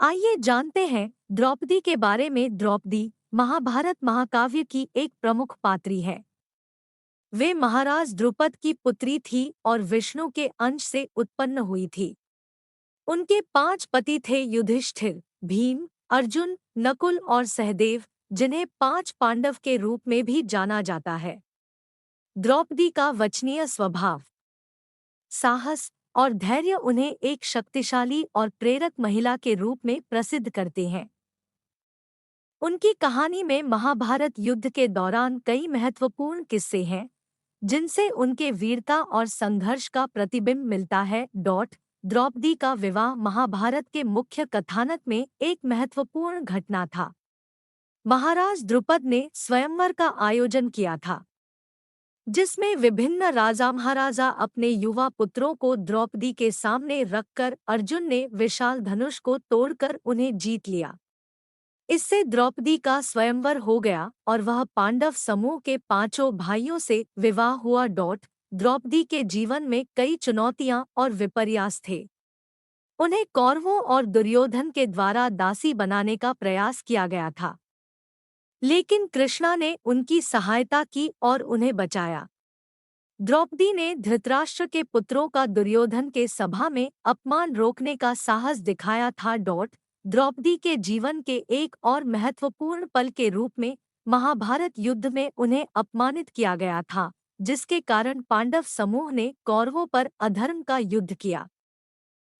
आइए जानते हैं द्रौपदी के बारे में। द्रौपदी महाभारत महाकाव्य की एक प्रमुख पात्री है। वे महाराज द्रुपद की पुत्री थी और विष्णु के अंश से उत्पन्न हुई थी। उनके 5 पति थे: युधिष्ठिर, भीम, अर्जुन, नकुल और सहदेव, जिन्हें 5 पांडव के रूप में भी जाना जाता है। द्रौपदी का वचनीय स्वभाव, साहस और धैर्य उन्हें एक शक्तिशाली और प्रेरक महिला के रूप में प्रसिद्ध करते हैं। उनकी कहानी में महाभारत युद्ध के दौरान कई महत्वपूर्ण किस्से हैं, जिनसे उनके वीरता और संघर्ष का प्रतिबिंब मिलता है। द्रौपदी का विवाह महाभारत के मुख्य कथानक में एक महत्वपूर्ण घटना था। महाराज द्रुपद ने स्वयंवर का आयोजन किया था, जिसमें विभिन्न राजा महाराजा अपने युवा पुत्रों को द्रौपदी के सामने रखकर अर्जुन ने विशाल धनुष को तोड़कर उन्हें जीत लिया। इससे द्रौपदी का स्वयंवर हो गया और वह पांडव समूह के 5 भाइयों से विवाह हुआ। द्रौपदी के जीवन में कई चुनौतियां और विपर्यास थे। उन्हें कौरवों और दुर्योधन के द्वारा दासी बनाने का प्रयास किया गया था, लेकिन कृष्णा ने उनकी सहायता की और उन्हें बचाया। द्रौपदी ने धृतराष्ट्र के पुत्रों का दुर्योधन के सभा में अपमान रोकने का साहस दिखाया था। द्रौपदी के जीवन के एक और महत्वपूर्ण पल के रूप में महाभारत युद्ध में उन्हें अपमानित किया गया था, जिसके कारण पांडव समूह ने कौरवों पर अधर्म का युद्ध किया।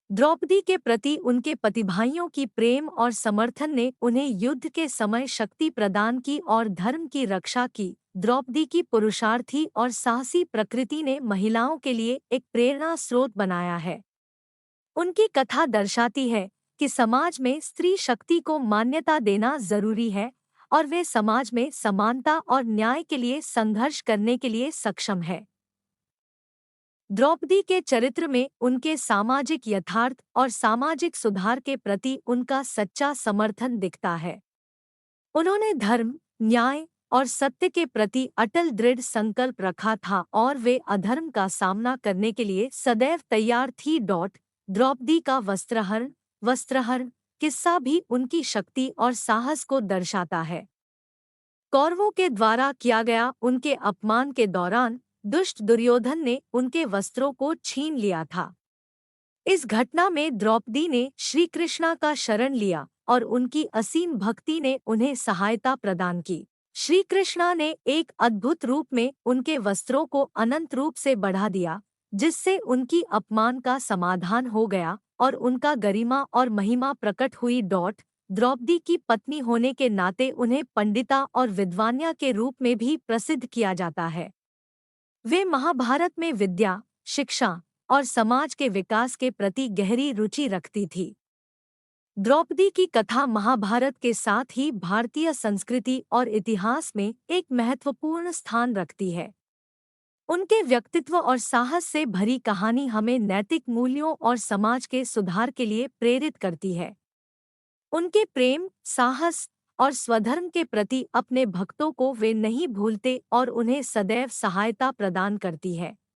द्रौपदी के प्रति उनके पतिभाइयों की प्रेम और समर्थन ने उन्हें युद्ध के समय शक्ति प्रदान की और धर्म की रक्षा की। द्रौपदी की पुरुषार्थी और साहसी प्रकृति ने महिलाओं के लिए एक प्रेरणा स्रोत बनाया है। उनकी कथा दर्शाती है कि समाज में स्त्री शक्ति को मान्यता देना जरूरी है और वे समाज में समानता और न्याय के लिए संघर्ष करने के लिए सक्षम है। द्रौपदी के चरित्र में उनके सामाजिक यथार्थ और सामाजिक सुधार के प्रति उनका सच्चा समर्थन दिखता है। उन्होंने धर्म, न्याय और सत्य के प्रति अटल दृढ़ संकल्प रखा था और वे अधर्म का सामना करने के लिए सदैव तैयार थी। द्रौपदी का वस्त्रहरण किस्सा भी उनकी शक्ति और साहस को दर्शाता है। कौरवों के द्वारा किया गया उनके अपमान के दौरान दुष्ट दुर्योधन ने उनके वस्त्रों को छीन लिया था। इस घटना में द्रौपदी ने श्री कृष्णा का शरण लिया और उनकी असीम भक्ति ने उन्हें सहायता प्रदान की। श्री कृष्णा ने एक अद्भुत रूप में उनके वस्त्रों को अनंत रूप से बढ़ा दिया, जिससे उनकी अपमान का समाधान हो गया और उनका गरिमा और महिमा प्रकट हुई। द्रौपदी की पत्नी होने के नाते उन्हें पंडिता और विद्वान्या के रूप में भी प्रसिद्ध किया जाता है। वे महाभारत में विद्या, शिक्षा और समाज के विकास के प्रति गहरी रुचि रखती थी। द्रौपदी की कथा महाभारत के साथ ही भारतीय संस्कृति और इतिहास में एक महत्वपूर्ण स्थान रखती है। उनके व्यक्तित्व और साहस से भरी कहानी हमें नैतिक मूल्यों और समाज के सुधार के लिए प्रेरित करती है। उनके प्रेम, साहस और स्वधर्म के प्रति अपने भक्तों को वे नहीं भूलते और उन्हें सदैव सहायता प्रदान करती है।